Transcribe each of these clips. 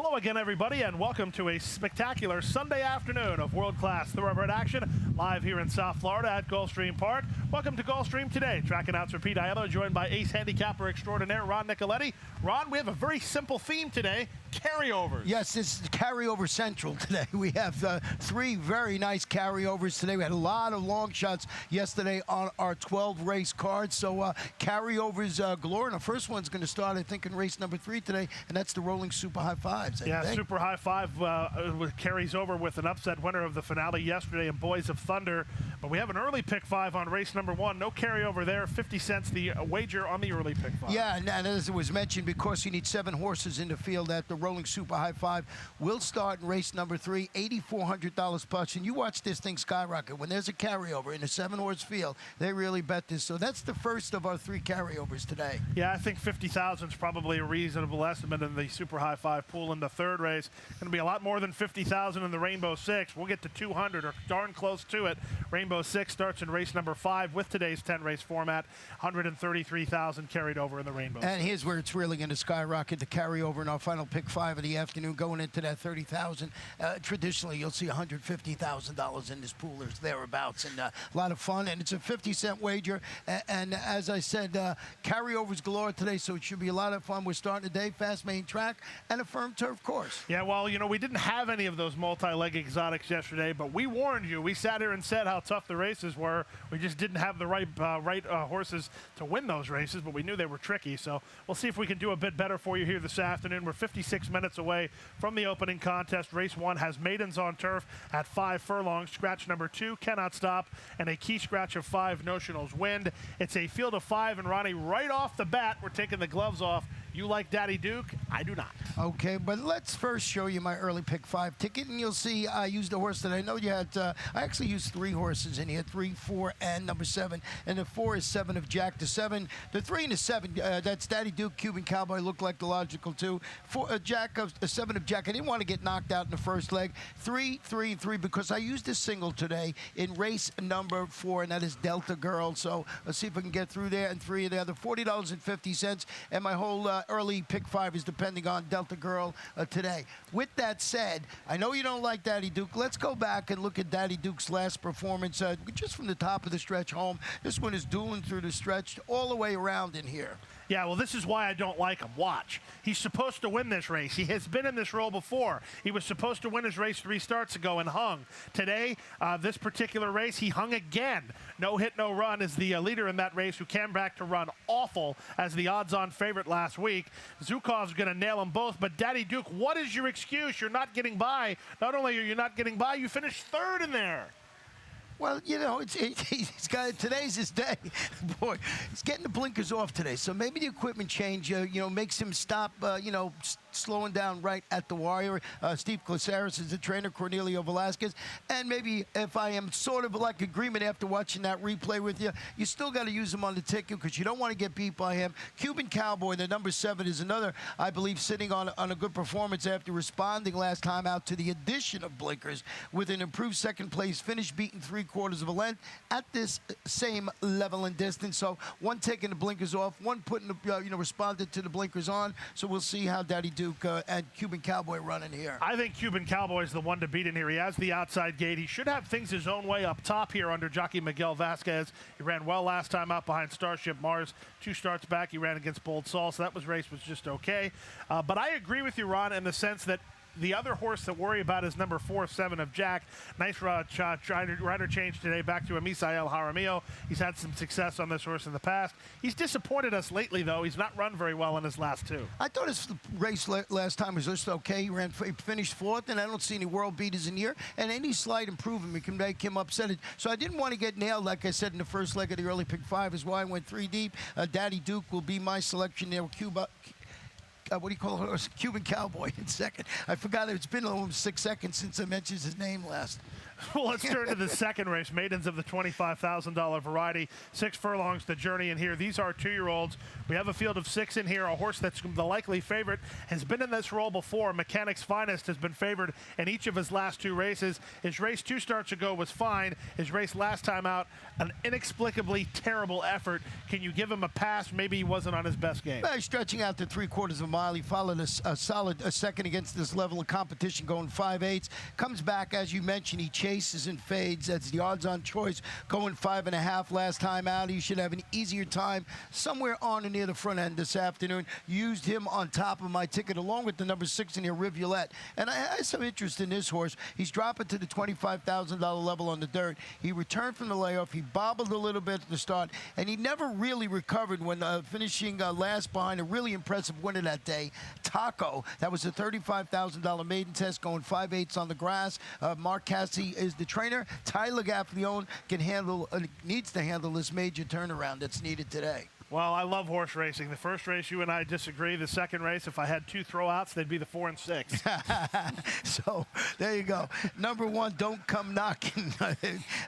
Hello again, everybody, and welcome to a spectacular Sunday afternoon of world-class thoroughbred action live here in South Florida at Gulfstream Park. Welcome to Gulfstream today. Track announcer Pete Aiello, joined by ace handicapper extraordinaire Ron Nicoletti. Ron, we have a very simple theme today: carryovers. Yes, it's carryover central today. We have three very nice carryovers today. We had a lot of long shots yesterday on our 12 race card. So carryovers galore. And the first one's going to start, I think, in race number 3 today, and that's the Rolling Super High Fives. Yeah, Super High Five carries over with an upset winner of the finale yesterday in Boys of Thunder. But we have an early pick 5 on race number 1. No carryover there. 50 cents the wager on the early pick 5. Yeah, and as it was mentioned, because you need 7 horses in the field, that the Rolling Super High Five will start in race number 3, $8,400 plus. And you watch this thing skyrocket. When there's a carryover in a 7-horse field, they really bet this. So that's the first of our 3 carryovers today. Yeah, I think 50,000 is probably a reasonable estimate in the Super High Five pool in the third race. Going to be a lot more than 50,000 in the Rainbow Six. We'll get to 200 or darn close to it. Rainbow Six starts in race number 5 with today's 10-race format. 133,000 carried over in the Rainbow And Six. here's where it's really going to skyrocket. The carryover in our final pick 5 of the afternoon, going into that 30,000. Traditionally, you'll see $150,000 in this pool or thereabouts, and a lot of fun. And it's a 50-cent wager. And as I said, carryovers galore today, so it should be a lot of fun. We're starting today, fast main track and a firm turf course. Yeah, well, you know, we didn't have any of those multi-leg exotics yesterday, but we warned you. We sat here and said how tough the races were. We just didn't have the right horses to win those races, but we knew they were tricky. So we'll see if we can do a bit better for you here this afternoon. We're 56 minutes away from the opening contest. Race 1 has maidens on turf at 5 furlongs. Scratch number 2, Cannot Stop, and a key scratch of 5, Notionals Wind. It's a field of 5, and Ronnie, right off the bat, we're taking the gloves off. You like Daddy Duke? I do not. Okay, but let's first show you my early pick 5 ticket, and you'll see I used a horse that I know you had. I actually used 3 horses in here, 3, 4, and number 7. And the 4 is 7 of Jack. The 7, the 3 and the 7, that's Daddy Duke, Cuban Cowboy, looked like the logical 2. 4, Jack of 7 of Jack. I didn't want to get knocked out in the first leg. 3, 3, and 3, because I used a single today in race number 4, and that is Delta Girl. So let's see if I can get through there. And 3 of the other, $40.50, and my whole early pick 5 is depending on Delta Girl today. With that said, I know you don't like Daddy Duke. Let's go back and look at Daddy Duke's last performance, just from the top of the stretch home. This one is dueling through the stretch all the way around in here. Yeah, well, this is why I don't like him. Watch. He's supposed to win this race. He has been in this role before. He was supposed to win his race 3 starts ago and hung. Today, this particular race, he hung again. No hit, no run is the leader in that race, who came back to run awful as the odds-on favorite last week. Zhukov's going to nail them both, but Daddy Duke, what is your excuse? You're not getting by. Not only are you not getting by, you finished 3rd in there. Well, you know, he's got, today's his day. Boy, he's getting the blinkers off today. So maybe the equipment change, makes him stop, slowing down right at the wire. Steve Glasaris is the trainer, Cornelio Velasquez. And maybe if I am sort of like agreement after watching that replay with you, you still got to use him on the ticket because you don't want to get beat by him. Cuban Cowboy, the number 7, is another, I believe, sitting on a good performance after responding last time out to the addition of blinkers with an improved second place finish, beaten 3/4 of a length at this same level and distance. So one taking the blinkers off, one putting the, responded to the blinkers on. So we'll see how Daddy Duke and Cuban Cowboy running here. I think Cuban Cowboy is the one to beat in here. He has the outside gate. He should have things his own way up top here under jockey Miguel Vasquez. He ran well last time out behind Starship Mars. 2 starts back, he ran against Bold Saul, so that race was just okay. But I agree with you, Ron, in the sense that the other horse to worry about is number 4, 7 of Jack. Nice rider change today back to Misael Jaramillo. He's had some success on this horse in the past. He's disappointed us lately, though. He's not run very well in his last 2. I thought his race last time was just okay. He finished 4th, and I don't see any world beaters in here. And any slight improvement can make him upset. So I didn't want to get nailed, like I said, in the first leg of the early pick 5 is why I went 3 deep. Daddy Duke will be my selection there with Cuba. What do you call it? Cuban Cowboy in second. I forgot it's been almost 6 seconds since I mentioned his name last. Well, let's turn to the second race, maidens of the $25,000 variety. 6 furlongs the journey in here. These are 2-year-olds. We have a field of 6 in here. A horse that's the likely favorite has been in this role before. Mechanic's Finest has been favored in each of his last 2 races. His race 2 starts ago was fine. His race last time out, an inexplicably terrible effort. Can you give him a pass? Maybe he wasn't on his best game. Well, stretching out to 3/4 of a mile. He followed a solid second against this level of competition, going 5/8. Comes back, as you mentioned, he chases and fades. That's the odds-on choice, going 5.5 last time out. He should have an easier time somewhere on and near the front end this afternoon. Used him on top of my ticket, along with the number 6 in here, Rivulet. And I have some interest in this horse. He's dropping to the $25,000 level on the dirt. He returned from the layoff. He bobbled a little bit at the start, and he never really recovered when finishing last behind a really impressive winner that day, Taco. That was a $35,000 maiden test, going 5/8 on the grass. Mark Cassie is the trainer. Tyler Gaffleone needs to handle this major turnaround that's needed today. Well, I love horse racing. The first race, you and I disagree. The second race, if I had 2 throwouts, they'd be the 4 and 6. So there you go. Number 1, Don't Come Knocking. I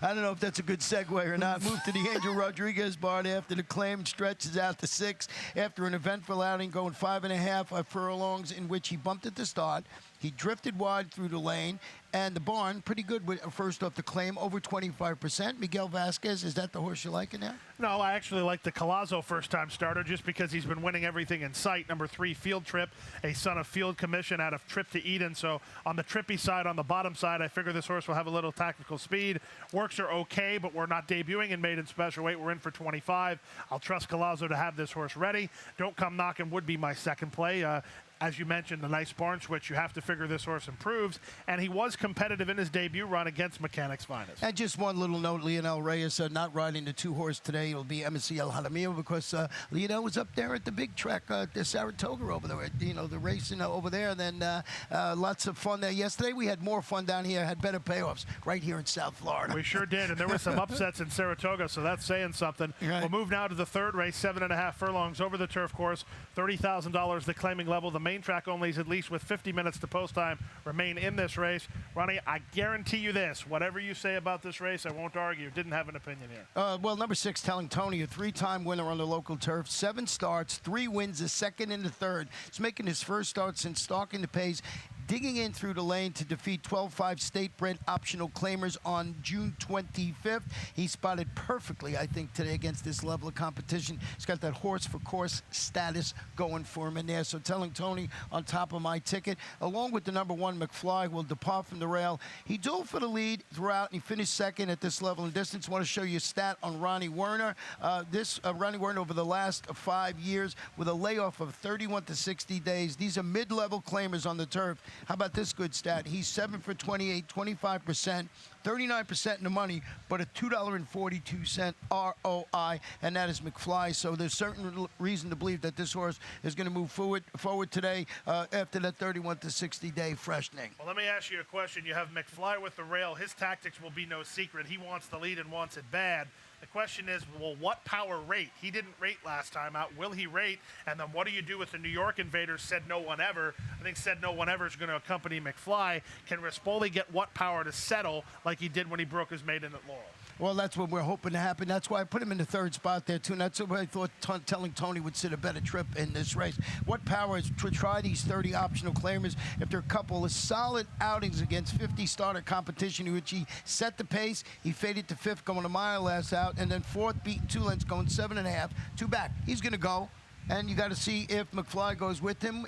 don't know if that's a good segue or not. Moved to the Angel Rodriguez barn after the claim, stretches out to 6 after an eventful outing, going 5.5 furlongs in which he bumped at the start. He drifted wide through the lane, and the barn, pretty good with first off the claim, over 25%. Miguel Vasquez, is that the horse you like in there? No, I actually like the Collazo first-time starter just because he's been winning everything in sight. Number 3, Field Trip, a son of Field Commission out of Trip to Eden. So on the trippy side, on the bottom side, I figure this horse will have a little tactical speed. Works are okay, but we're not debuting in maiden special weight. We're in for 25. I'll trust Collazo to have this horse ready. Don't Come Knocking would be my second play. As you mentioned, the nice barn switch. You have to figure this horse improves, and he was competitive in his debut run against Mechanic's Finest. And just one little note, Lionel Reyes not riding the 2-horse today. It'll be MSC El Jaramillo because Lionel was up there at the big track, the Saratoga over there, the racing over there. And then lots of fun there yesterday. We had more fun down here, had better payoffs right here in South Florida. We sure did, and there were some upsets in Saratoga, so that's saying something. Right. We'll move now to the third race, 7.5 furlongs over the turf course, $30,000 the claiming level. The main track onlys, at least with 50 minutes to post time, remain in this race. Ronnie, I guarantee you this, whatever you say about this race, I won't argue. Didn't have an opinion here. Well, number 6, Telling Tony, a 3-time winner on the local turf, 7 starts, 3 wins, a second and a third. He's making his first start since stalking the pace, digging in through the lane to defeat 12-5 state-bred optional claimers on June 25th. He spotted perfectly, I think, today against this level of competition. He's got that horse-for-course status going for him in there. So Telling Tony on top of my ticket, along with the number 1, McFly, will depart from the rail. He dueled for the lead throughout, and he finished second at this level and distance. I want to show you a stat on Ronnie Werner. Ronnie Werner over the last 5 years with a layoff of 31 to 60 days. These are mid-level claimers on the turf. How about this good stat? He's 7 for 28, 25%, 39% in the money, but a $2.42 ROI, and that is McFly. So there's certain reason to believe that this horse is going to move forward today after that 31 to 60 day freshening. Well, let me ask you a question. You have McFly with the rail. His tactics will be no secret. He wants the lead and wants it bad. The question is, well, what power rate? He didn't rate last time out. Will he rate? And then what do you do with the New York Invaders? Said no one ever. I think Said no one ever is going to accompany McFly. Can Rispoli get what power to settle like he did when he broke his maiden at Laurel? Well, that's what we're hoping to happen. That's why I put him in the third spot there, too. And that's why I thought Telling Tony would sit a better trip in this race. What power is to try these 30 optional claimers after a couple of solid outings against 50 starter competition in which he set the pace. He faded to 5th going a mile last out, and then 4th beating 2 lengths going 7.5, 2 back. He's going to go. And you got to see if McFly goes with him,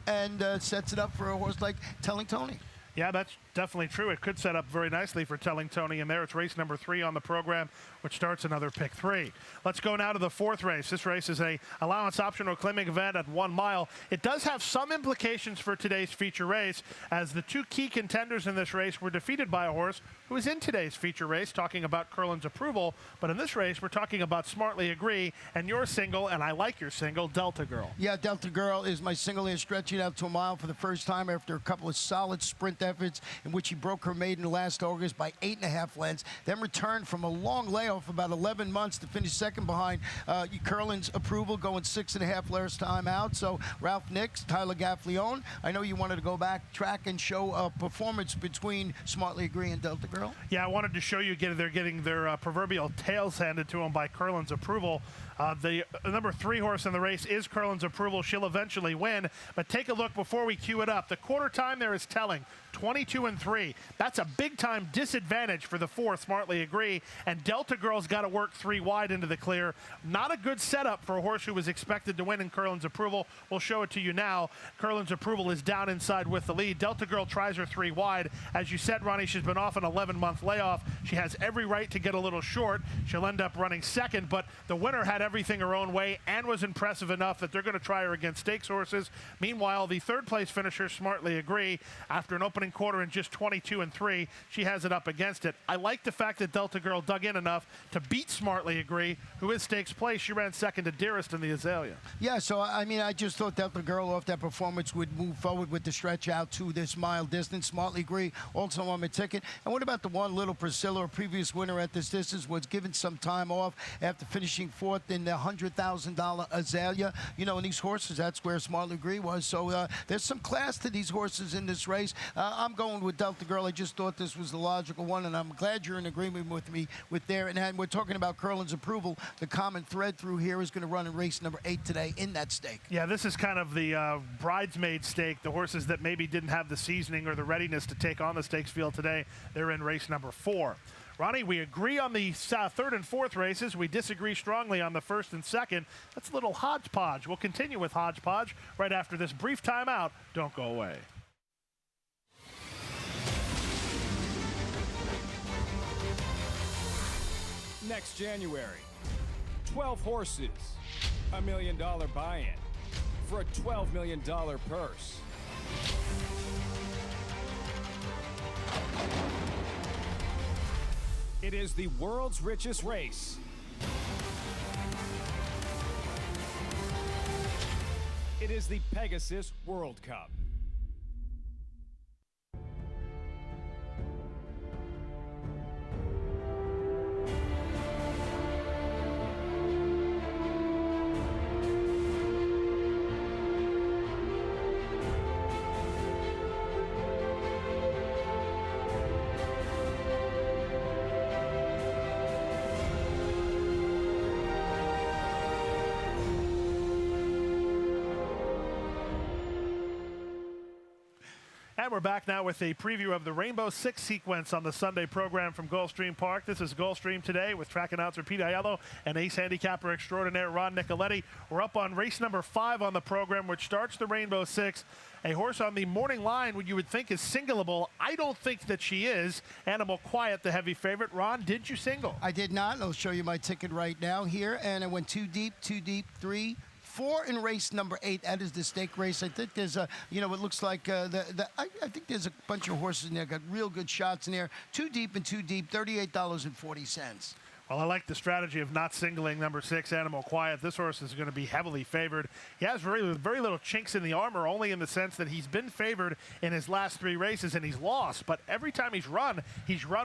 and sets it up for a horse like Telling Tony. Yeah, that's definitely true. It could set up very nicely for Telling Tony. And there it's race number 3 on the program, which starts another pick 3. Let's go now to the 4th race. This race is a allowance optional claiming event at 1 mile. It does have some implications for today's feature race, as the 2 key contenders in this race were defeated by a horse who is in today's feature race, talking about Curlin's Approval. But in this race, we're talking about Smartly Agree and your single, and I like your single, Delta Girl. Yeah, Delta Girl is my single here, stretching out to a mile for the first time after a couple of solid sprint efforts in which he broke her maiden last August by 8.5 lengths, then returned from a long layoff about 11 months to finish second behind Curlin's Approval, going 6.5 last time out. So Ralph Nix, Tyler Gaffleone, I know you wanted to go back track and show a performance between Smartly Agree and Delta Girl. Girl? Yeah, I wanted to show you they're getting their proverbial tails handed to them by Curlin's Approval. The number 3 horse in the race is Curlin's Approval. She'll eventually win, but take a look before we cue it up. The quarter time there is telling, 22-3. That's a big-time disadvantage for the 4, Smartly Agree, and Delta Girl's got to work 3 wide into the clear. Not a good setup for a horse who was expected to win in Curlin's Approval. We'll show it to you now. Curlin's Approval is down inside with the lead. Delta Girl tries her 3 wide. As you said, Ronnie, she's been off an 11-month layoff. She has every right to get a little short. She'll end up running second, but the winner had everything her own way and was impressive enough that they're going to try her against stakes horses. Meanwhile, the 3rd place finisher, Smartly Agree, after an opening quarter in just 22-3, she has it up against it. I like the fact that Delta Girl dug in enough to beat Smartly Agree, who is stakes place. She ran second to Dearest in the Azalea. Yeah, so I mean, I just thought Delta Girl off that performance would move forward with the stretch out to this mile distance. Smartly Agree also on my ticket. And what about the one Little Priscilla, a previous winner at this distance, was given some time off after finishing 4th in the $100,000 Azalea. You know, in these horses, that's where Smartly Agree was. So there's some class to these horses in this race. I'm going with Delta Girl. I just thought this was the logical one, and I'm glad you're in agreement with me with there. And we're talking about Curlin's Approval. The common thread through here is going to run in race number 8 today in that stake. Yeah, this is kind of the bridesmaid stake. The horses that maybe didn't have the seasoning or the readiness to take on the stakes field today, they're in race number 4. Ronnie, we agree on the 3rd and 4th races. We disagree strongly on the 1st and 2nd. That's a little hodgepodge. We'll continue with hodgepodge right after this brief timeout. Don't go away. Next January, 12 horses, $1 million buy-in for a $12 million purse. It is the world's richest race. It is the Pegasus World Cup. And we're back now with a preview of the Rainbow Six sequence on the Sunday program from Gulfstream Park. This is Gulfstream Today with track announcer Pete Aiello and ace handicapper extraordinaire Ron Nicoletti. We're up on race number 5 on the program, which starts the Rainbow Six. A horse on the morning line, what you would think is singleable. I don't think that she is. Animal Quiet, the heavy favorite. Ron, did you single? I did not. I'll show you my ticket right now here. And I went 2 deep, 3, 4 in race number 8. That is the stake race. I think there's a, you know, it looks like I think there's a bunch of horses in there. Got real good shots in there. 2 deep and 2 deep, $38.40. Well, I like the strategy of not singling number 6, Animal Quiet. This horse is going to be heavily favored. He has very little chinks in the armor, only in the sense that he's been favored in his last 3 races and he's lost. But every time he's run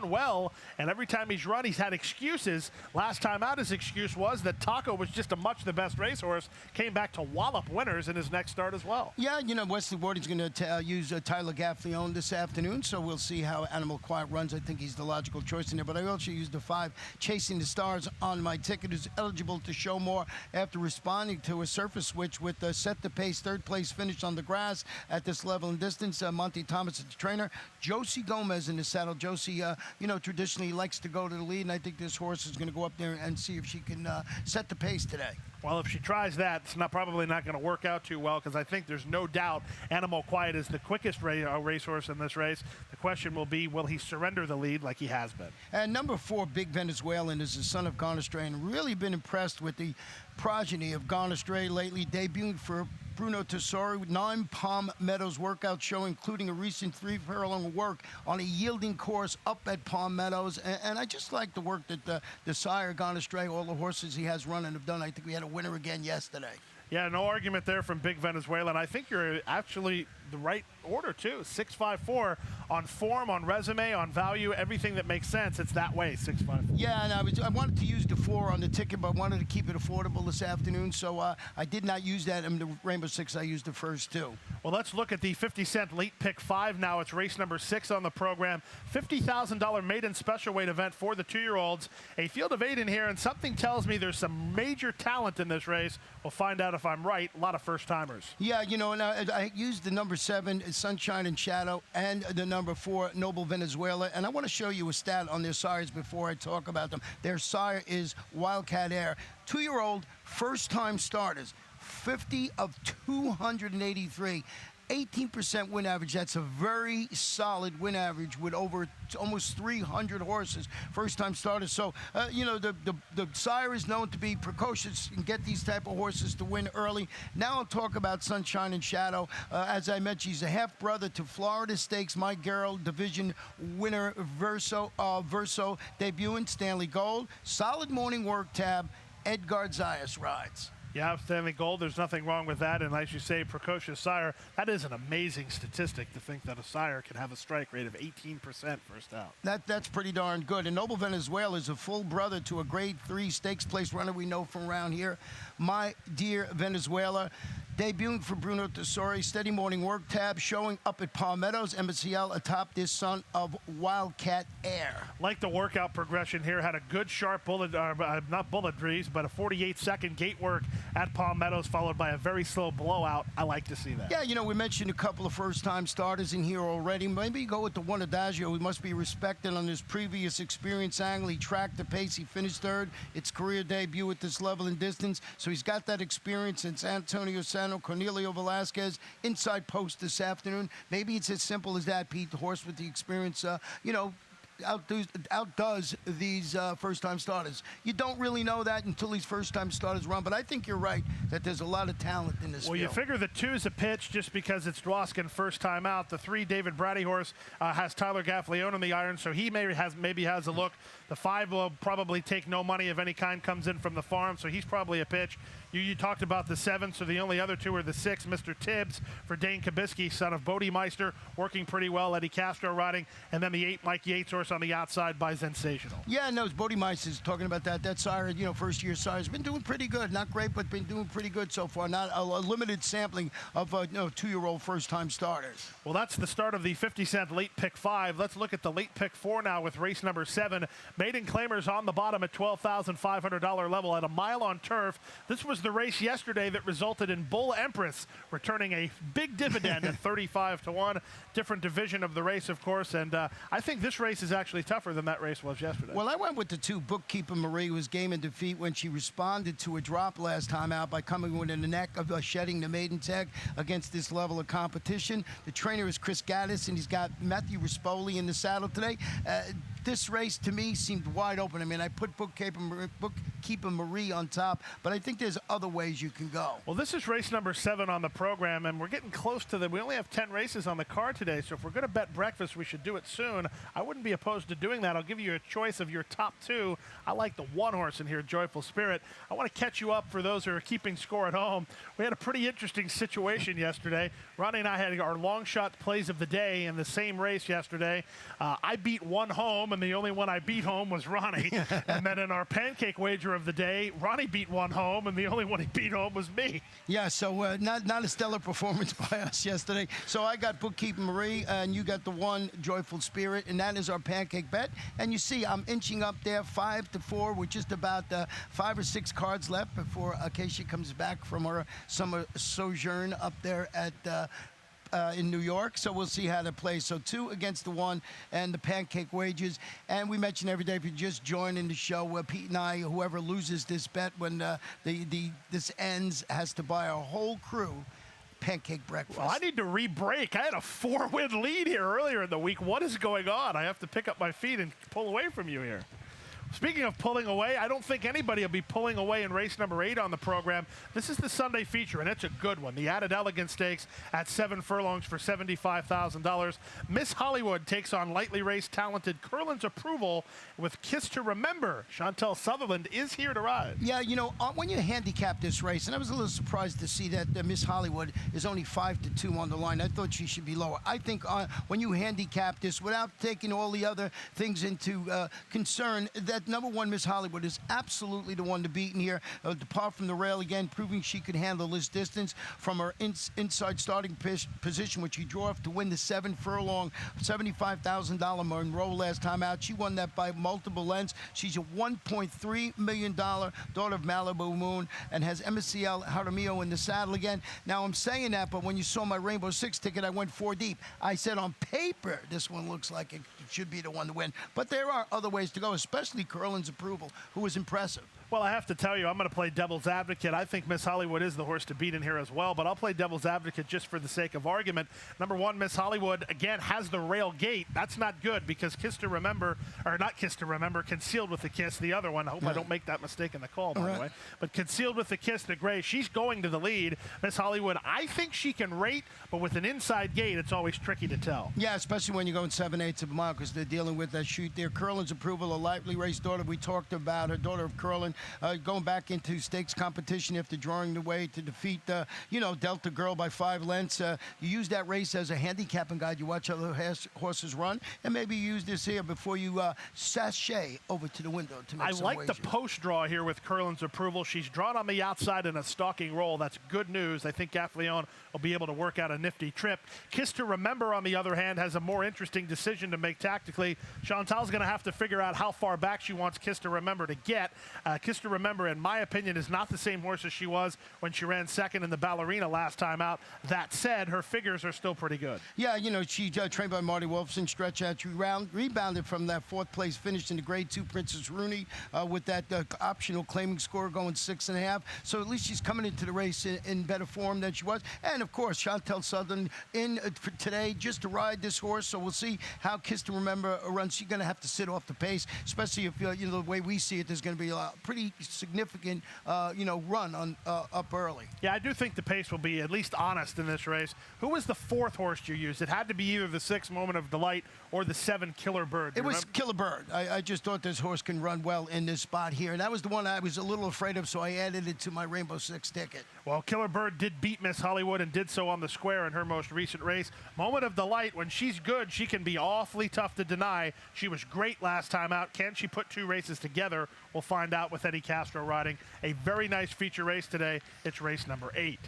well, and every time he's run, he's had excuses. Last time out, his excuse was that Taco was just a much the best racehorse, came back to wallop winners in his next start as well. Yeah, you know, Wesley Wardy's going to use Tyler Gaffleone this afternoon, so we'll see how Animal Quiet runs. I think he's the logical choice in there, but I also used the 5, Chasing the Stars on my ticket, who's eligible to show more after responding to a surface switch with Set the Pace, 3rd place finish on the grass at this level and distance. Monty Thomas is the trainer. Josie Gomez in the saddle. Josie, you know, traditionally likes to go to the lead, and I think this horse is going to go up there and see if she can set the pace today. Well, if she tries that, it's probably not going to work out too well, because I think there's no doubt Animal Quiet is the quickest racehorse in this race. The question will be, will he surrender the lead like he has been? And number 4, Big Venezuelan, is the son of Garnestray, and really been impressed with the progeny of Garnestray lately, debuting for Bruno Tessori, 9 Palm Meadows workout show, including a recent 3-furlong work on a yielding course up at Palm Meadows. And I just like the work that the sire, Garnestray, all the horses he has running have done. I think we had a winner again yesterday. Yeah, no argument there from Big Venezuela. And I think you're actually the right order, too. 6-5-4 on form, on resume, on value, everything that makes sense. It's that way, 6-5. Yeah, and I wanted to use the 4 on the ticket, but I wanted to keep it affordable this afternoon, so I did not use that in the Rainbow Six. I used the first 2. Well, let's look at the 50-cent late pick 5 now. It's race number 6 on the program. $50,000 maiden special weight event for the 2-year-olds. A field of 8 in here, and something tells me there's some major talent in this race. We'll find out if I'm right. A lot of first-timers. Yeah, you know, and I used the number 7, Sunshine and Shadow, and the number 4, Noble Venezuela. And I want to show you a stat on their sires before I talk about them. Their sire is Wildcat Air. 2-year-old, first-time starters, 50 of 283. 18% win average. That's a very solid win average with over almost 300 horses, first-time starters. So, you know, the sire is known to be precocious and get these type of horses to win early. Now I'll talk about Sunshine and Shadow. As I mentioned, he's a half-brother to Florida Stakes, Mike Garrell Division winner Verso debuting Stanley Gold. Solid morning work tab. Edgar Zayas rides. Yeah, Stanley Gold, there's nothing wrong with that. And as you say, precocious sire, that is an amazing statistic to think that a sire can have a strike rate of 18% first out. That's pretty darn good. And Noble Venezuela is a full brother to a grade 3 stakes place runner we know from around here. My dear Venezuela, debuting for Bruno Tessori, steady morning work tab, showing up at Palmetto's, MCL atop this son of Wildcat Air. Like the workout progression here, had a good sharp bullet, not bullet breeze, but a 48-second gate work at Palmetto's, followed by a very slow blowout. I like to see that. Yeah, you know, we mentioned a couple of first-time starters in here already. Maybe go with the one Adagio, who must be respected on his previous experience angle. He tracked the pace. He finished 3rd. It's career debut at this level and distance, so he's got that experience. It's Antonio Sano, Cornelio Velasquez, inside post this afternoon. Maybe it's as simple as that, Pete. The horse with the experience, you know, outdoes these first-time starters. You don't really know that until these first-time starters run, but I think you're right that there's a lot of talent in this Well, field. you figure the 2's a pitch just because it's Dwoskin first time out. The 3, David Brady horse, has Tyler Gaffleone in the iron, so he maybe has a look. The 5 will probably take no money of any kind, comes in from the farm, so he's probably a pitch. You talked about the 7, so the only other 2 are the 6, Mr. Tibbs for Dane Kabisky, son of Bodie Meister, working pretty well, Eddie Castro riding, and then the 8, Mike Yates horse on the outside by Sensational. Yeah, no, Bodie Meister's talking about that. That sire, you know, first-year sire's been doing pretty good. Not great, but been doing pretty good so far. Not a limited sampling of, you know, 2-year-old first-time starters. Well, that's the start of the 50-cent late pick 5. Let's look at the late pick 4 now with race number 7. Maiden Claimers on the bottom at $12,500 level at a mile on turf. This was the race yesterday that resulted in Bull Empress returning a big dividend at 35-1. Different division of the race, of course, and I think this race is actually tougher than that race was yesterday. Well, I went with the 2, Bookkeeper Marie, who was game in defeat when she responded to a drop last time out by coming within the neck of shedding the maiden tag against this level of competition. The trainer is Chris Gaddis, and he's got Matthew Rispoli in the saddle today. This race, to me, seemed wide open. I mean, I put Bookkeeper Marie on top, but I think there's other ways you can go. Well, this is race number 7 on the program, and we're getting close to we only have 10 races on the card today, so if we're going to bet breakfast, we should do it soon. I wouldn't be opposed to doing that. I'll give you a choice of your top 2. I like the 1 horse in here, Joyful Spirit. I want to catch you up for those who are keeping score at home. We had a pretty interesting situation yesterday. Ronnie and I had our long shot plays of the day in the same race yesterday. I beat 1 home, and the only one I beat home was Ronnie. And then in our pancake wager of the day, Ronnie beat 1 home, and the only one he beat home was me. Yeah, so not a stellar performance by us yesterday. So I got Bookkeeper Marie, and you got the 1 Joyful Spirit, and that is our pancake bet. And you see I'm inching up there 5-4 with just about 5 or 6 cards left before Acacia comes back from her summer sojourn up there at in New York, so we'll see how that plays. So 2 against the 1 and the pancake wages. And we mention every day, if you just join in the show, Pete and I, whoever loses this bet when this ends, has to buy our whole crew pancake breakfast. Well, I need to re-break. I had a 4-win lead here earlier in the week. What is going on? I have to pick up my feet and pull away from you here. Speaking of pulling away, I don't think anybody will be pulling away in race number 8 on the program. This is the Sunday feature, and it's a good one. The Added Elegance Stakes at 7 furlongs for $75,000. Miss Hollywood takes on lightly raced, talented Curlin's Approval with Kiss to Remember. Chantel Sutherland is here to ride. Yeah, you know, when you handicap this race, and I was a little surprised to see that Miss Hollywood is only 5-2 on the line. I thought she should be lower. I think when you handicap this, without taking all the other things into concern, that number 1 Miss Hollywood is absolutely the one to beat in here. Depart from the rail again, proving she could handle this distance from her inside starting position, which she drew off to win the 7 furlong, $75,000 Monroe last time out. She won that by multiple lengths. She's a $1.3 million daughter of Malibu Moon and has MSCL Jaramillo in the saddle again. Now, I'm saying that, but when you saw my Rainbow Six ticket, I went 4 deep. I said on paper, this one looks like it should be the one to win. But there are other ways to go, especially Curlin's Approval, who was impressive. Well, I have to tell you, I'm going to play devil's advocate. I think Miss Hollywood is the horse to beat in here as well, but I'll play devil's advocate just for the sake of argument. Number 1, Miss Hollywood, again, has the rail gate. That's not good because Kiss to Remember, or not Kiss to Remember, Concealed with the Kiss, the other one. I hope I don't make that mistake in the call, by the way. But Concealed with the Kiss, the gray, she's going to the lead. Miss Hollywood, I think she can rate, but with an inside gate, it's always tricky to tell. Yeah, especially when you're going 7/8 of a mile because they're dealing with that chute there. Curlin's Approval, a lightly raced daughter. We talked about her daughter of Curlin going back into stakes competition after drawing the way to defeat, Delta Girl by 5 lengths. You use that race as a handicapping guide. You watch other horses run, and maybe you use this here before you sashay over to the window to make some I like wager. the post draw here with Curlin's Approval. She's drawn on the outside in a stalking roll. That's good news. I think Gaffleon will be able to work out a nifty trip. Kiss to Remember, on the other hand, has a more interesting decision to make tactically. Chantal's going to have to figure out how far back she wants Kiss to Remember to get. Kiss to Remember, in my opinion, is not the same horse as she was when she ran second in the Ballerina last time out. That said, her figures are still pretty good. Yeah, she trained by Marty Wolfson, stretch out, rebounded from that 4th place finish in the Grade 2 Princess Rooney with that optional claiming score going 6.5. So at least she's coming into the race in better form than she was. And of course, Chantel Sutherland in for today just to ride this horse. So we'll see how Kiss to Remember runs. She's going to have to sit off the pace, especially if the way we see it, there's going to be a pretty significant run on up early. Yeah, I do think the pace will be at least honest in this race. Who was the 4th horse you used? It had to be either the 6 Moment of Delight or the 7 Killer Bird. It was Killer Bird. I just thought this horse can run well in this spot here, and that was the one I was a little afraid of, so I added it to my Rainbow Six ticket. Well, Killer Bird did beat Miss Hollywood and did so on the square in her most recent race. Moment of Delight, when she's good, she can be awfully tough to deny. She was great last time out. Can she put 2 races together? We'll find out with Eddie Castro riding a very nice feature race today. It's race number 8.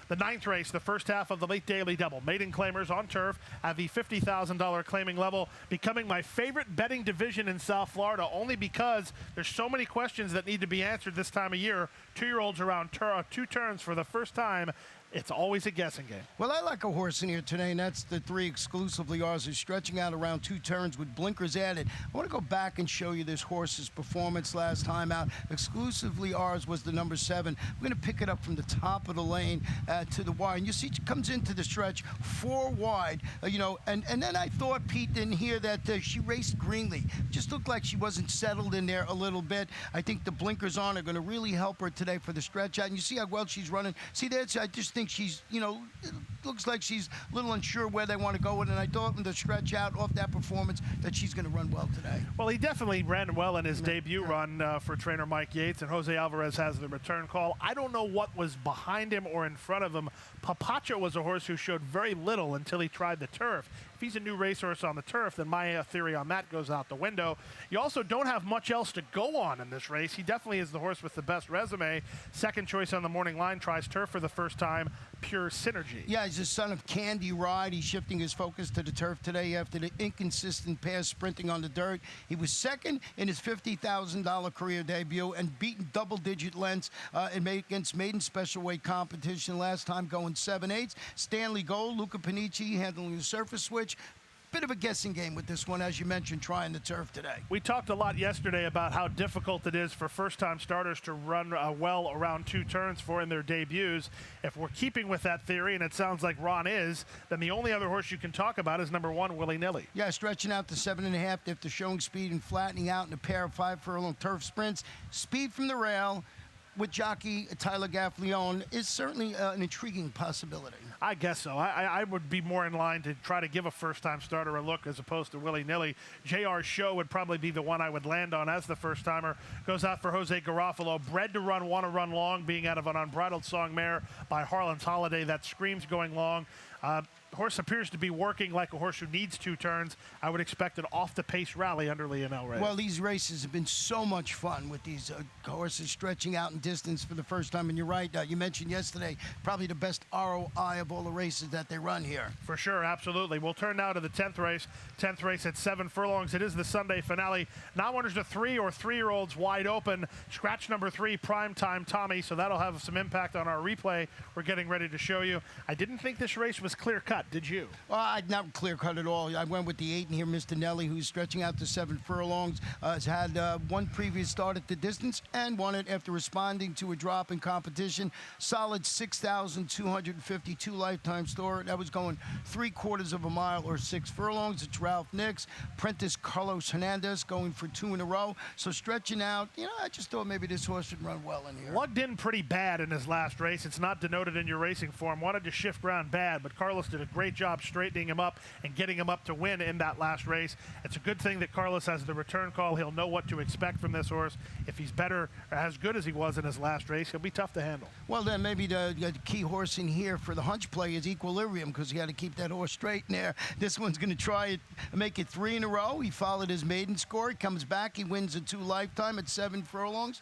The 9th race, the first half of the late daily double. Maiden claimers on turf at the $50,000 claiming level, becoming my favorite betting division in South Florida, only because there's so many questions that need to be answered this time of year. 2-year-olds around 2 turns for the first time. It's always a guessing game. Well, I like a horse in here today, and that's the 3 exclusively ours, who's stretching out around 2 turns with blinkers added. I want to go back and show you this horse's performance last time out. Exclusively ours was the number 7. We're going to pick it up from the top of the lane to the wide. And you see, it comes into the stretch 4 wide, and then I thought, Pete, in here that she raced greenly. Just looked like she wasn't settled in there a little bit. I think the blinkers on are going to really help her today for the stretch out. And you see how well she's running. See, that's, I just think she's, it looks like she's a little unsure where they want to go with it, and I thought in the stretch out off that performance that she's going to run well today. Well, he definitely ran well in his debut run for trainer Mike Yates, and Jose Alvarez has the return call. I don't know what was behind him or in front of him. Papacho was a horse who showed very little until he tried the turf. If he's a new racehorse on the turf, then my theory on that goes out the window. You also don't have much else to go on in this race. He definitely is the horse with the best resume. Second choice on the morning line, tries turf for the first time. Pure Synergy. Yeah, he's the son of Candy Ride. He's shifting his focus to the turf today after the inconsistent pass sprinting on the dirt. He was second in his $50,000 career debut and beaten double-digit lengths against maiden special weight competition last time, going 7/8. Stanley Gold, Luca Panici handling the surface switch. bit of a guessing game with this one, as you mentioned, trying the turf today. We talked a lot yesterday about how difficult it is for first-time starters to run well around 2 turns in their debuts. If we're keeping with that theory, and it sounds like Ron is, then the only other horse you can talk about is number 1, Willy Nilly. Yeah, stretching out to 7.5 after showing speed and flattening out in a pair of 5 furlong turf sprints. Speed from the rail with jockey Tyler Gaffalione is certainly an intriguing possibility. I guess so. I would be more in line to try to give a first-time starter a look as opposed to willy-nilly. JR Show would probably be the one I would land on as the first-timer. Goes out for Jose Garofalo. Bred to run, want to run long, being out of an Unbridled Song mare by Harlan's Holiday. That screams going long. Horse appears to be working like a horse who needs 2 turns. I would expect an off-the-pace rally under Lionel Reyes. Well, these races have been so much fun with these horses stretching out in distance for the first time. And you're right, you mentioned yesterday, probably the best ROI of all the races that they run here. For sure, absolutely. We'll turn now to the 10th race. 10th race at 7 furlongs. It is the Sunday finale. Now winners to 3 or 3-year-olds wide open. Scratch number 3, Primetime Tommy. So that'll have some impact on our replay we're getting ready to show you. I didn't think this race was clear-cut. Did you? Well, I'd not clear-cut at all. I went with the 8 in here, Mr. Nelly, who's stretching out to 7 furlongs. Has had one previous start at the distance and won it after responding to a drop in competition. Solid 6,252 lifetime score. That was going 3/4 of a mile or 6 furlongs. It's Ralph Nix. Prentice Carlos Hernandez going for 2 in a row. So stretching out, I just thought maybe this horse would run well in here. Lugged in pretty bad in his last race. It's not denoted in your racing form. Wanted to shift ground bad, but Carlos did a great job straightening him up and getting him up to win in that last race. It's a good thing that Carlos has the return call. He'll know what to expect from this horse. If he's better or as good as he was in his last race, he'll be tough to handle. Well, then maybe the key horse in here for the hunch play is Equilibrium, because you got to keep that horse straight in there. This one's going to try it, make it 3 in a row. He followed his maiden score. He comes back. He wins a 2 lifetime at 7 furlongs.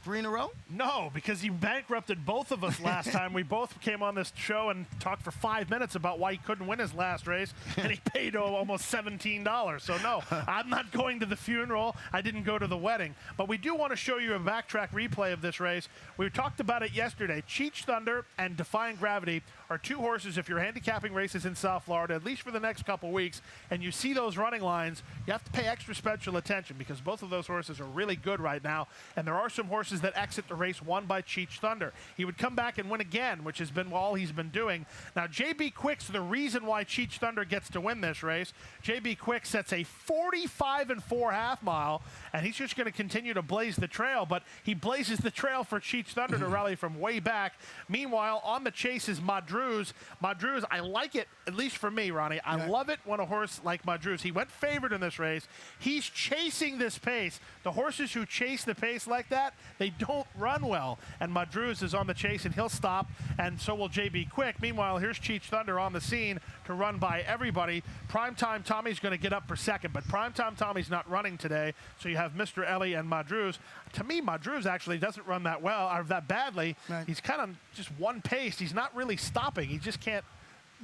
3 in a row? No, because he bankrupted both of us last time. We both came on this show and talked for 5 minutes about why he couldn't win his last race, and he paid almost $17. So no, I'm not going to the funeral. I didn't go to the wedding. But we do want to show you a backtrack replay of this race. We talked about it yesterday. Cheech Thunder and Defying Gravity are 2 horses, if you're handicapping races in South Florida, at least for the next couple weeks, and you see those running lines, you have to pay extra special attention because both of those horses are really good right now, and there are some horses that exit the race won by Cheech Thunder. He would come back and win again, which has been all he's been doing. Now, J.B. Quick's the reason why Cheech Thunder gets to win this race. J.B. Quick sets a 45-4 half mile, and he's just going to continue to blaze the trail, but he blazes the trail for Cheech Thunder to rally from way back. Meanwhile, on the chase is Madruz. Madruz, I like it, at least for me, Ronnie. I love it when a horse like Madruz, he went favored in this race. He's chasing this pace. The horses who chase the pace like that, they don't run well. And Madruz is on the chase, and he'll stop, and so will J.B. Quick. Meanwhile, here's Cheech Thunder on the scene to run by everybody. Primetime Tommy's going to get up for second, but Primetime Tommy's not running today, so you have Mr. Ellie and Madruz. To me, Madruz actually doesn't run that well, or that badly. Right. He's kind of just one pace. He's not really stopping. He just can't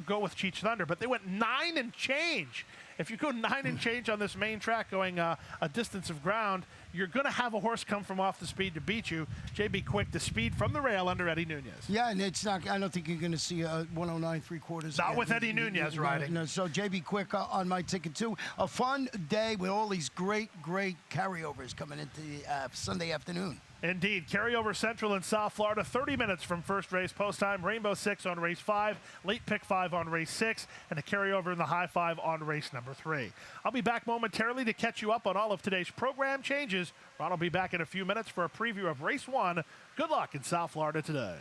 go with Cheech Thunder, but they went 9 and change. If you go 9 and change on this main track going a distance of ground, you're going to have a horse come from off the speed to beat you. J.B. Quick, the speed from the rail under Eddie Nunez. Yeah, and it's not. I don't think you're going to see a 109 3/4. Not with Eddie Nunez riding. No, so J.B. Quick on my ticket too. A fun day with all these great carryovers coming into the Sunday afternoon. Indeed. Carryover Central in South Florida, 30 minutes from first race post time. Rainbow 6 on race 5, late pick 5 on race 6, and a carryover in the high 5 on race number 3. I'll be back momentarily to catch you up on all of today's program changes. Ron will be back in a few minutes for a preview of race 1. Good luck in South Florida today.